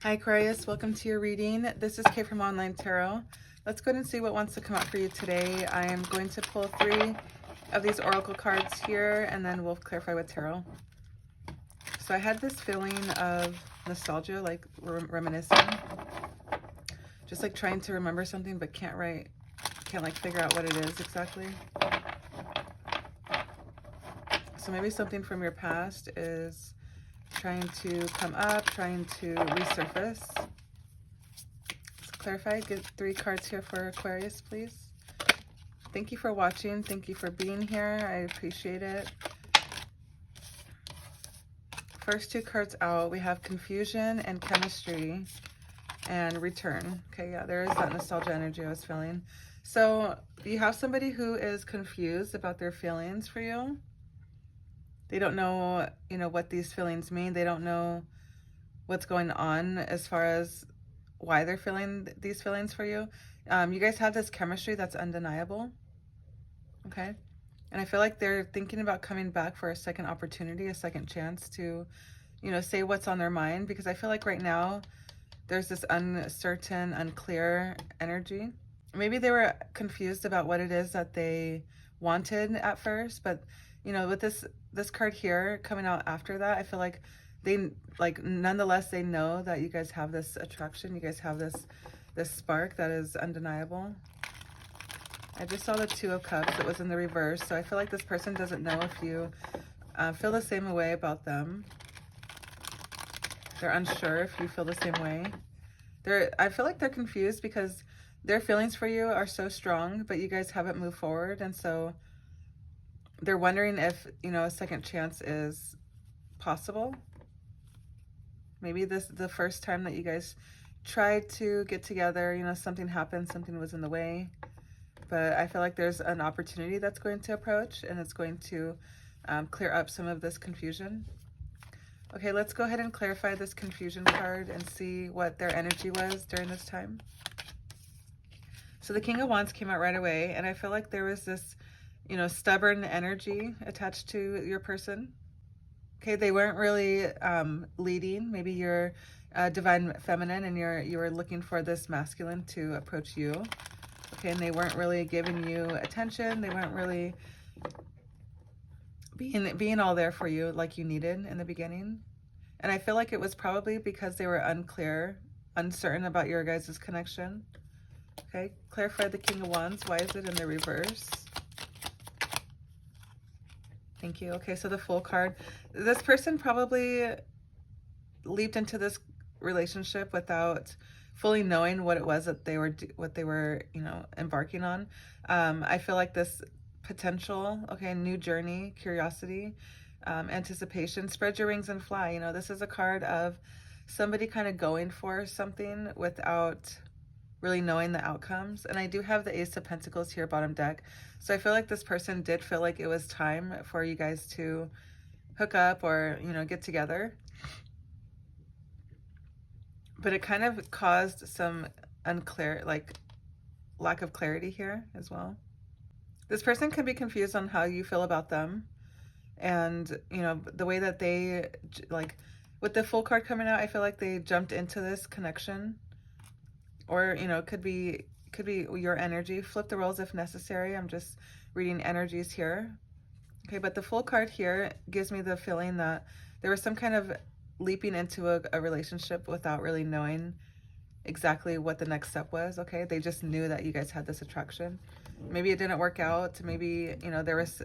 Hi Aquarius, welcome to your reading. This is Kay from Online Tarot. Let's go ahead and see what wants to come out for you today. I am going to pull 3 of these oracle cards here and then we'll clarify with tarot. So I had this feeling of nostalgia, like reminiscing. Just like trying to remember something but can't like figure out what it is exactly. So maybe something from your past is trying to come up, trying to resurface. Let's clarify. Get 3 cards here for Aquarius, please. Thank you for watching. Thank you for being here. I appreciate it. First 2 cards out, we have confusion and chemistry and return. Okay, yeah, there is that nostalgia energy I was feeling. So you have somebody who is confused about their feelings for you. They don't know, what these feelings mean. They don't know what's going on as far as why they're feeling these feelings for you. You guys have this chemistry that's undeniable. Okay. And I feel like they're thinking about coming back for a second opportunity, a second chance to, say what's on their mind. Because I feel like right now there's this uncertain, unclear energy. Maybe they were confused about what it is that they wanted at first, but with this card here coming out after that, I feel like they nonetheless they know that you guys have this attraction, you guys have this spark that is undeniable. I just saw the 2 of Cups. It was in the reverse, so I feel like this person doesn't know if you feel the same way about them. They're unsure if you feel the same way. I feel like they're confused because their feelings for you are so strong, but you guys haven't moved forward, and so they're wondering if, a second chance is possible. Maybe this is the first time that you guys tried to get together, something happened, something was in the way. But I feel like there's an opportunity that's going to approach, and it's going to clear up some of this confusion. Okay, let's go ahead and clarify this confusion card and see what their energy was during this time. So the King of Wands came out right away, and I feel like there was this stubborn energy attached to your person. Okay, they weren't really leading. Maybe you're divine feminine and you were looking for this masculine to approach you. Okay, and they weren't really giving you attention. They weren't really being all there for you like you needed in the beginning. And I feel like it was probably because they were unclear, uncertain about your guys' connection. Okay, clarify the King of Wands. Why is it in the reverse? Thank you. Okay, so the Fool card. This person probably leaped into this relationship without fully knowing what it was that they were embarking on. I feel like this potential, okay, new journey, curiosity, anticipation. Spread your wings and fly. This is a card of somebody kind of going for something without really knowing the outcomes. And I do have the Ace of Pentacles here, bottom deck. So I feel like this person did feel like it was time for you guys to hook up or, get together. But it kind of caused some lack of clarity here as well. This person can be confused on how you feel about them. And, the way that they, with the Fool card coming out, I feel like they jumped into this connection. Or, it could be your energy. Flip the roles if necessary. I'm just reading energies here. Okay, but the Fool card here gives me the feeling that there was some kind of leaping into a relationship without really knowing exactly what the next step was. Okay, they just knew that you guys had this attraction. Maybe it didn't work out. Maybe, there was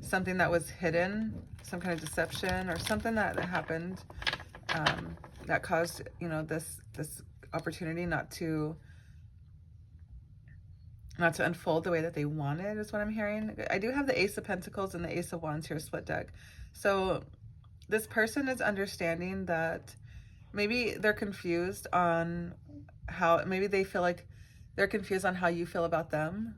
something that was hidden, some kind of deception or something that happened that caused, this opportunity not to unfold the way that they wanted, is what I'm hearing. I do have the Ace of Pentacles and the Ace of Wands here, split deck. So this person is understanding that maybe they're confused on maybe they feel like they're confused on how you feel about them.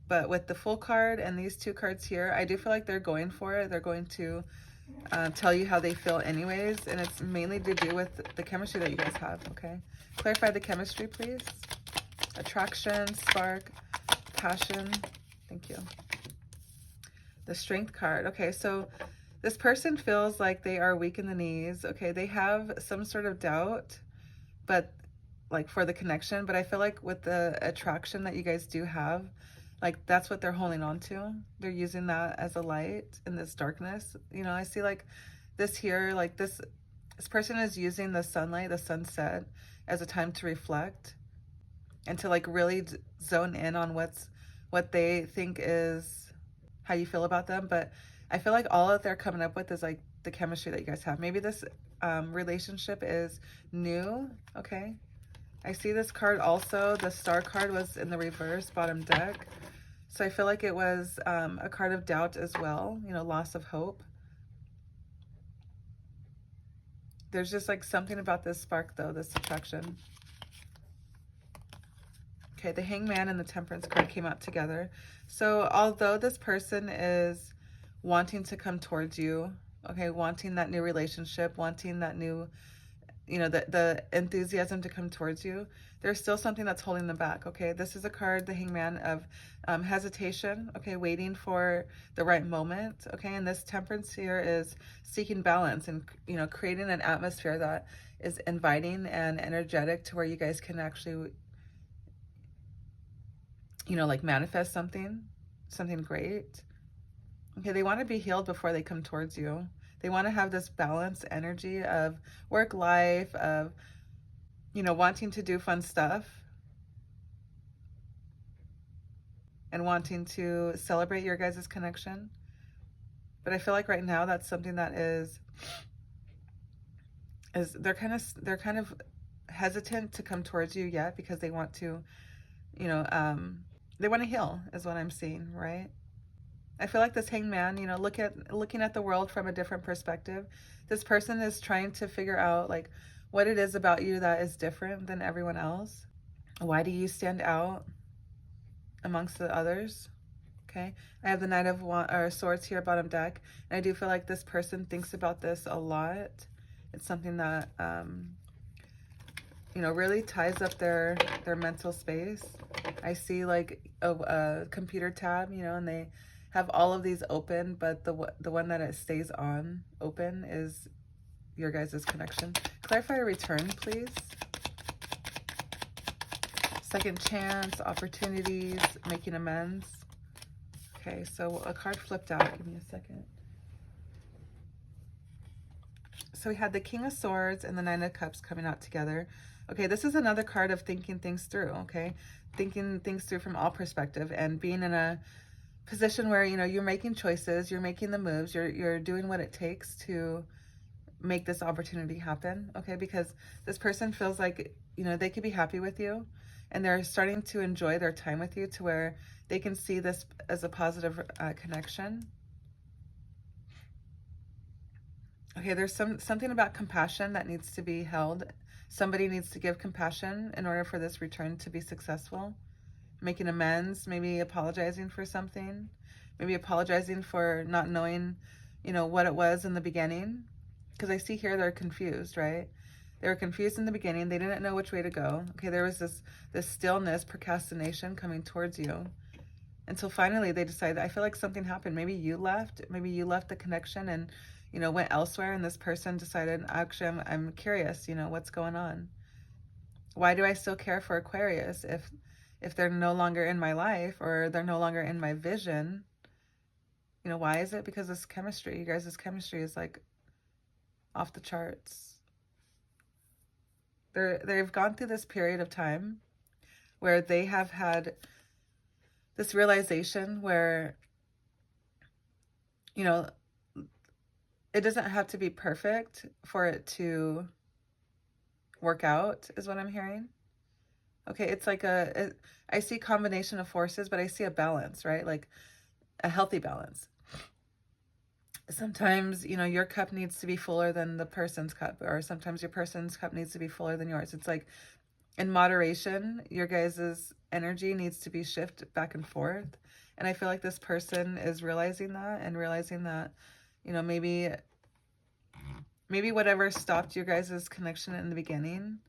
But with the Fool card and these 2 cards here, I do feel like they're going for it. They're going to tell you how they feel anyways. And it's mainly to do with the chemistry that you guys have, okay? Clarify the chemistry, please. Attraction, spark, passion. Thank you. The Strength card. Okay, so this person feels like they are weak in the knees. Okay, they have some sort of doubt but like for the connection. But I feel like with the attraction that you guys do have, like that's what they're holding on to. They're using that as a light in this darkness. You know, I see like this here, like this person is using the sunlight, the sunset, as a time to reflect and to like really zone in on what they think is how you feel about them. But I feel like all that they're coming up with is like the chemistry that you guys have. Maybe this relationship is new. Okay, I see this card also. The star card was in the reverse bottom deck, so I feel like it was a card of doubt as well, you know, loss of hope. There's just like something about this spark though, this attraction. Okay, the Hangman and the Temperance card came out together. So although this person is wanting to come towards you, okay, wanting that new relationship, wanting that new, you know, the enthusiasm to come towards you, there's still something that's holding them back, okay? This is a card, the Hangman, of hesitation, okay, waiting for the right moment, okay? And this Temperance here is seeking balance and, you know, creating an atmosphere that is inviting and energetic to where you guys can actually, you know, like manifest something great. Okay, they want to be healed before they come towards you. They want to have this balanced energy of work life, of, you know, wanting to do fun stuff and wanting to celebrate your guys' connection. But I feel like right now that's something that is they're kind of hesitant to come towards you yet because they want to, you know, they want to heal is what I'm seeing, right? I feel like this Hangman, you know, looking at the world from a different perspective. This person is trying to figure out like what it is about you that is different than everyone else. Why do you stand out amongst the others? Okay, I have the Knight of Swords here, bottom deck, and I do feel like this person thinks about this a lot. It's something that you know, really ties up their mental space. I see like a computer tab, you know, and they have all of these open, but the one that it stays on open is your guys' connection. Clarify a return, please. Second chance, opportunities, making amends. Okay, so a card flipped out. Give me a second. So we had the King of Swords and the Nine of Cups coming out together. Okay, this is another card of thinking things through, okay? Thinking things through from all perspective and being in a position where, you know, you're making choices, you're making the moves, you're doing what it takes to make this opportunity happen, okay? Because this person feels like, you know, they could be happy with you and they're starting to enjoy their time with you to where they can see this as a positive connection. Okay, there's something about compassion that needs to be held. Somebody needs to give compassion in order for this return to be successful. Making amends, maybe apologizing for something, maybe apologizing for not knowing, you know, what it was in the beginning. Because I see here they're confused, right? They were confused in the beginning. They didn't know which way to go. Okay, there was this stillness, procrastination coming towards you. Until finally they decided, I feel like something happened. Maybe you left the connection and, you know, went elsewhere, and this person decided, actually, I'm curious, you know, what's going on? Why do I still care for Aquarius if they're no longer in my life or they're no longer in my vision? You know, why is it? Because this chemistry, you guys' chemistry is like off the charts. They've gone through this period of time where they have had this realization where, you know, it doesn't have to be perfect for it to work out, is what I'm hearing. Okay, it's like I see combination of forces, but I see a balance, right? Like a healthy balance. Sometimes, you know, your cup needs to be fuller than the person's cup, or sometimes your person's cup needs to be fuller than yours. It's like in moderation, your guys' energy needs to be shifted back and forth. And I feel like this person is realizing that and realizing that, you know, maybe whatever stopped your guys' connection in the beginning,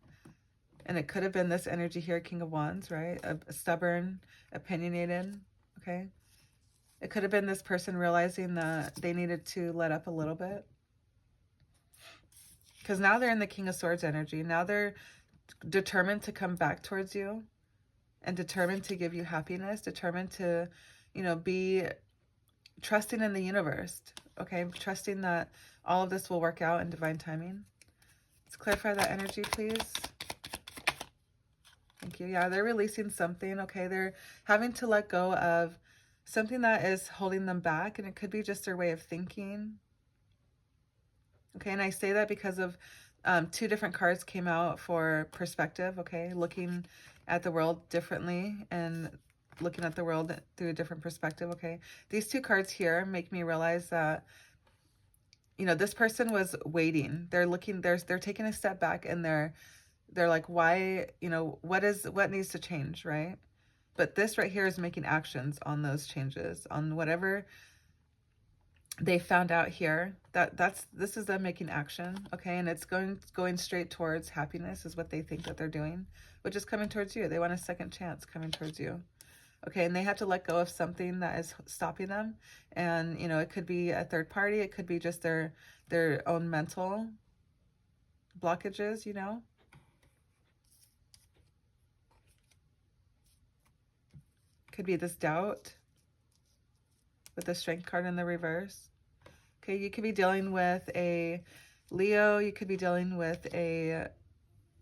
and it could have been this energy here, King of Wands, right? A stubborn, opinionated, okay? It could have been this person realizing that they needed to let up a little bit. Because now they're in the King of Swords energy. Now they're determined to come back towards you and determined to give you happiness, determined to, you know, be trusting in the universe, okay? Trusting that all of this will work out in divine timing. Let's clarify that energy, please. Thank you. Yeah, they're releasing something, okay? They're having to let go of something that is holding them back, and it could be just their way of thinking. Okay, and I say that because of two different cards came out for perspective, okay? Looking at the world differently and looking at the world through a different perspective, okay? These two cards here make me realize that, you know, this person was waiting. They're looking, they're taking a step back, and they're like, why, you know, what needs to change, right? But this right here is making actions on those changes, on whatever they found out here. This is them making action, okay? And it's going straight towards happiness is what they think that they're doing, which is coming towards you. They want a second chance coming towards you. Okay, and they have to let go of something that is stopping them. And, you know, it could be a third party. It could be just their own mental blockages, you know. Could be this doubt with the Strength card in the reverse. Okay, you could be dealing with a Leo. You could be dealing with a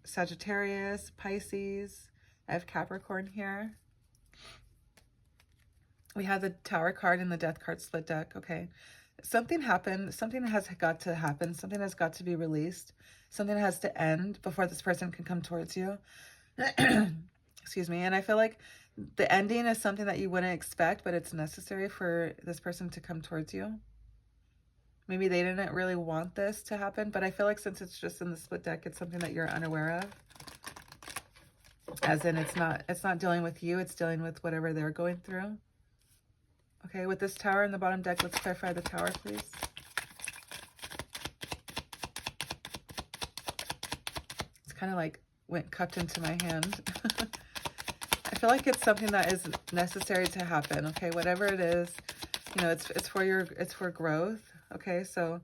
Sagittarius, Pisces. I have Capricorn here. We have the Tower card and the Death card split deck, okay? Something happened. Something has got to happen. Something has got to be released. Something has to end before this person can come towards you. Excuse me. And I feel like the ending is something that you wouldn't expect, but it's necessary for this person to come towards you. Maybe they didn't really want this to happen, but I feel like since it's just in the split deck, it's something that you're unaware of. As in, it's not dealing with you, it's dealing with whatever they're going through. Okay, with this Tower in the bottom deck, let's clarify the Tower, please. It's kind of like went cupped into my hand. I feel like it's something that is necessary to happen, okay? Whatever it is, you know, it's for growth, okay? So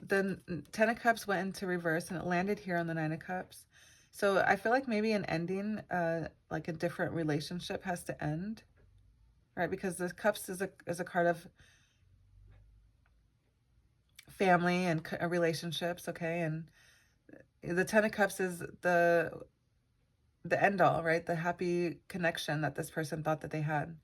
the Ten of Cups went into reverse and it landed here on the Nine of Cups. So I feel like maybe an ending, like a different relationship has to end. Right, because the Cups is a card of family and relationships, okay? And the Ten of Cups is the end all, right? The happy connection that this person thought that they had.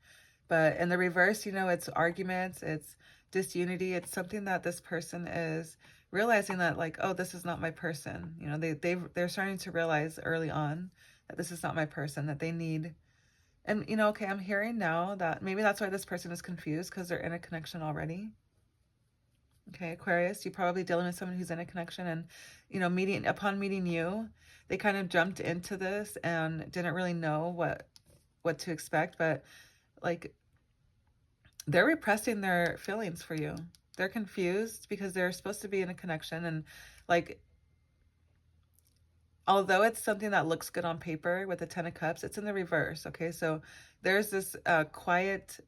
But in the reverse, you know, it's arguments, it's disunity, it's something that this person is realizing that, like, oh, this is not my person. You know, they're starting to realize early on that this is not my person, that they need. And, you know, okay, I'm hearing now that maybe that's why this person is confused, because they're in a connection already. Okay, Aquarius, you're probably dealing with someone who's in a connection, and, you know, upon meeting you, they kind of jumped into this and didn't really know what to expect, but, like, they're repressing their feelings for you. They're confused because they're supposed to be in a connection, and, like, although it's something that looks good on paper with the Ten of Cups, it's in the reverse, okay? So there's this quiet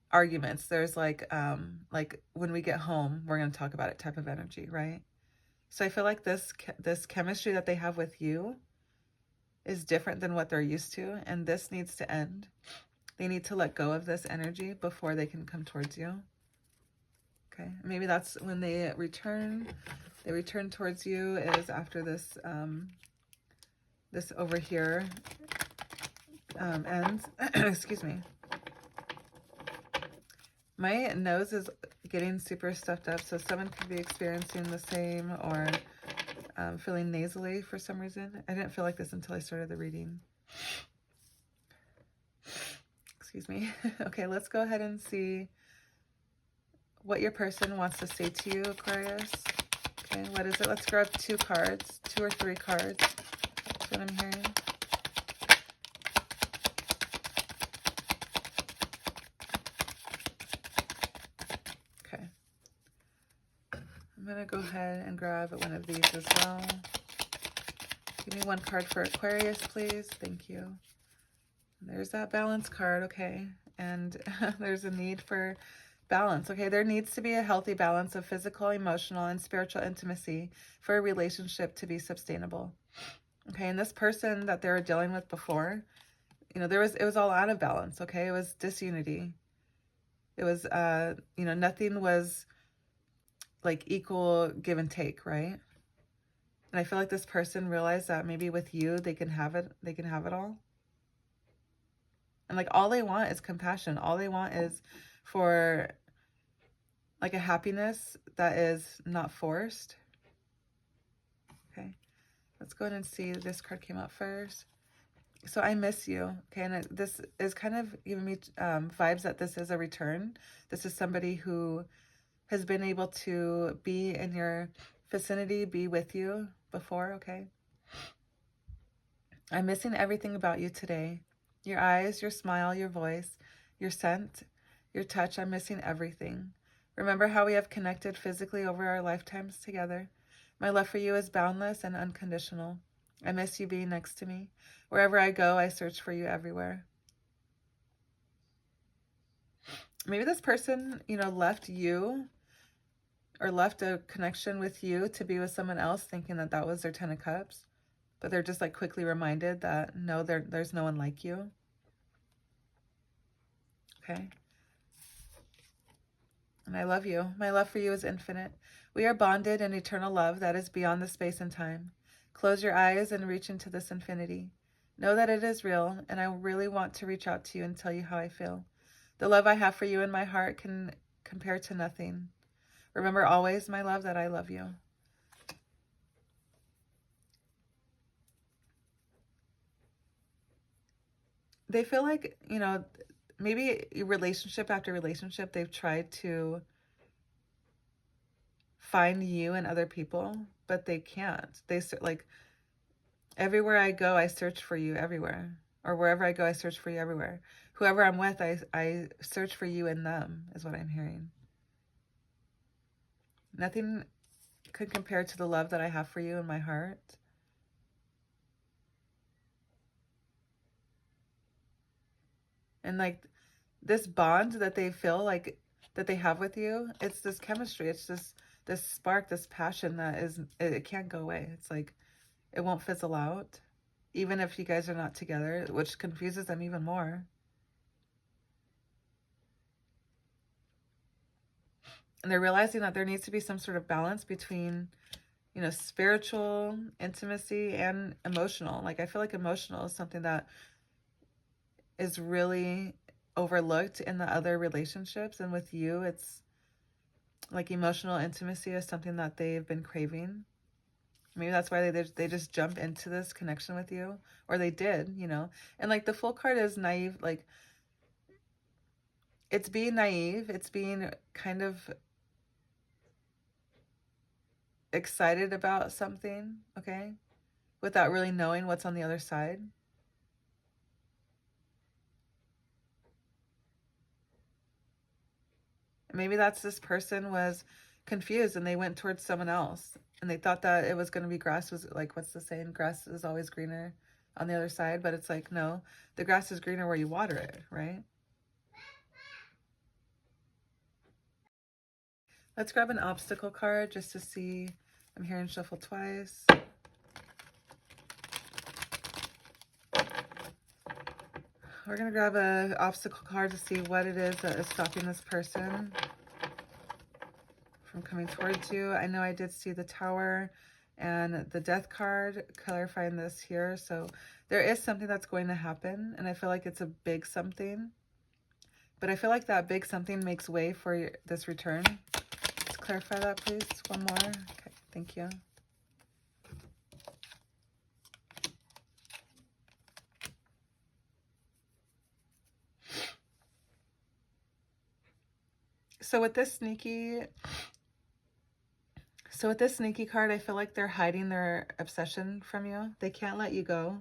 arguments. There's like when we get home, we're going to talk about it type of energy, right? So I feel like this chemistry that they have with you is different than what they're used to, and this needs to end. They need to let go of this energy before they can come towards you. Okay, maybe that's when they return. They return towards you is after this this over here ends. Excuse me. My nose is getting super stuffed up, so someone could be experiencing the same, or feeling nasally for some reason. I didn't feel like this until I started the reading. Excuse me. Okay, let's go ahead and see what your person wants to say to you, Aquarius. Okay, what is it? Let's grab 2 cards, 2 or 3 cards. That's what I'm hearing. Okay. I'm going to go ahead and grab one of these as well. Give me 1 card for Aquarius, please. Thank you. There's that balance card, okay? And there's a need for balance, okay? There needs to be a healthy balance of physical, emotional, and spiritual intimacy for a relationship to be sustainable. Okay, and this person that they were dealing with before, you know, it was all out of balance, okay? It was disunity. It was, you know, nothing was like equal give and take, right? And I feel like this person realized that maybe with you, they can have it all. And like all they want is compassion. All they want is for like a happiness that is not forced. Okay, let's go ahead and see. This card came out first. So I miss you. Okay, and this is kind of giving me vibes that this is a return. This is somebody who has been able to be in your vicinity, be with you before, okay? I'm missing everything about you today. Your eyes, your smile, your voice, your scent, your touch. I'm missing everything. Remember how we have connected physically over our lifetimes together? My love for you is boundless and unconditional. I miss you being next to me. Wherever I go, I search for you everywhere. Maybe this person, you know, left you or left a connection with you to be with someone else, thinking that that was their 10 of Cups. But they're just like quickly reminded that no, there's no one like you. Okay. And I love you. My love for you is infinite. We are bonded in eternal love that is beyond the space and time. Close your eyes and reach into this infinity. Know that it is real, and I really want to reach out to you and tell you how I feel. The love I have for you in my heart can compare to nothing. Remember always, my love, that I love you. They feel like, you know, maybe relationship after relationship, they've tried to find you and other people, but they can't. They like, everywhere I go, I search for you everywhere. Or wherever I go, I search for you everywhere. Whoever I'm with, I search for you in them, is what I'm hearing. Nothing could compare to the love that I have for you in my heart. And like this bond that they feel like that they have with you, it's this chemistry. It's this spark, this passion that is, it can't go away. It's like, it won't fizzle out, even if you guys are not together, which confuses them even more. And they're realizing that there needs to be some sort of balance between, you know, spiritual intimacy and emotional. Like, I feel like emotional is something that is really overlooked in the other relationships. And with you, it's like emotional intimacy is something that they've been craving. Maybe that's why they just jump into this connection with you, or they did, you know. And like the full card is naive. Like, it's being naive. It's being kind of excited about something, okay, without really knowing what's on the other side. Maybe that's this person was confused and they went towards someone else and they thought that it was going to be grass was like, what's the saying? Grass is always greener on the other side. But it's like, no, the grass is greener where you water it, right? Let's grab an obstacle card just to see. I'm hearing shuffle twice. We're going to grab an obstacle card to see what it is that is stopping this person from coming towards you. I know I did see the Tower and the Death card clarifying this here. So there is something that's going to happen, and I feel like it's a big something. But I feel like that big something makes way for this return. Let's clarify that, please. One more. Okay, thank you. So with this sneaky card, I feel like they're hiding their obsession from you. They can't let you go.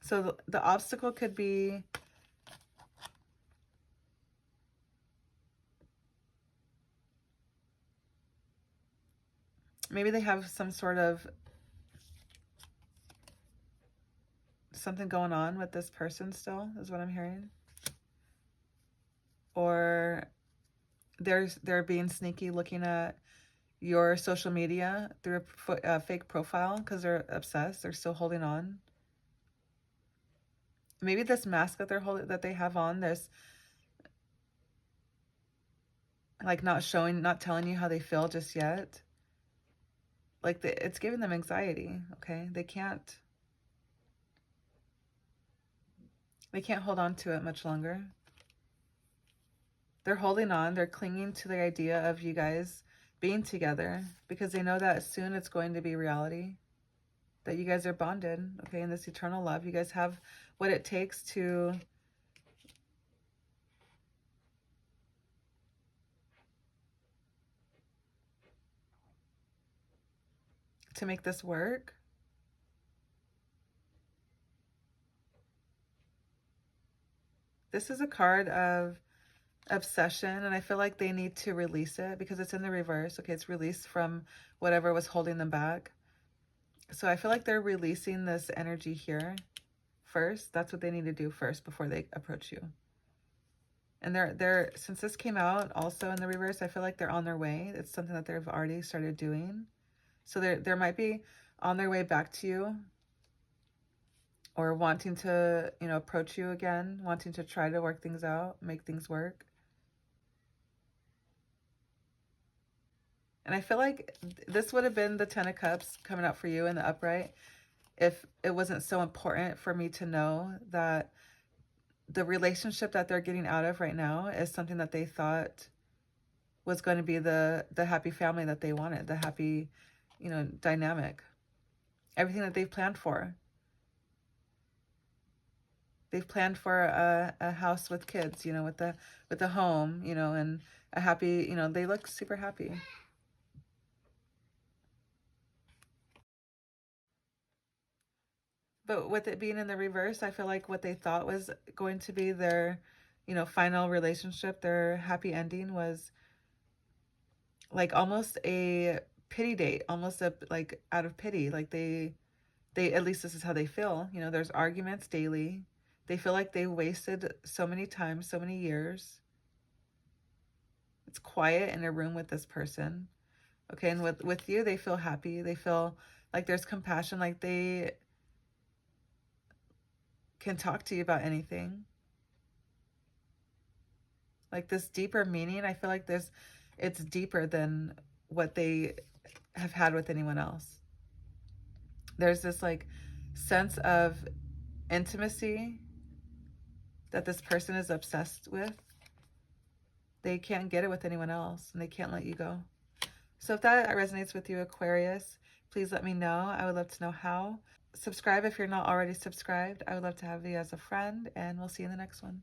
So the obstacle could be maybe they have some sort of something going on with this person still, is what I'm hearing. Or they're being sneaky, looking at your social media through a fake profile because they're obsessed. They're still holding on. Maybe this mask that they're holding, that they have on, there's like not showing, not telling you how they feel just yet. Like it's giving them anxiety. Okay, they can't hold on to it much longer. They're holding on. They're clinging to the idea of you guys being together because they know that soon it's going to be reality, that you guys are bonded, okay, in this eternal love. You guys have what it takes to make this work. This is a card of obsession, and I feel like they need to release it because it's in the reverse. Okay, it's released from whatever was holding them back. So I feel like they're releasing this energy here first. That's what they need to do first before they approach you. And they're since this came out also in the reverse, I feel like they're on their way. It's something that they've already started doing. So there might be on their way back to you, or wanting to, you know, approach you again, wanting to try to work things out, make things work. And I feel like this would have been the 10 of Cups coming out for you in the upright if it wasn't so important for me to know that the relationship that they're getting out of right now is something that they thought was going to be the happy family that they wanted, the happy, you know, dynamic, everything that they've planned for. They've planned for a house with kids, you know, with the home, you know, and a happy, you know, they look super happy. But with it being in the reverse, I feel like what they thought was going to be their, you know, final relationship, their happy ending, was like almost a pity date, almost a, like out of pity. Like they, at least this is how they feel. You know, there's arguments daily. They feel like they wasted so many times, so many years. It's quiet in a room with this person. Okay, and with you, they feel happy. They feel like there's compassion, like they can talk to you about anything. Like this deeper meaning, I feel like it's deeper than what they have had with anyone else. There's this like sense of intimacy that this person is obsessed with. They can't get it with anyone else, and they can't let you go. So if that resonates with you, Aquarius, please let me know. I would love to know how. Subscribe if you're not already subscribed. I would love to have you as a friend, and we'll see you in the next one.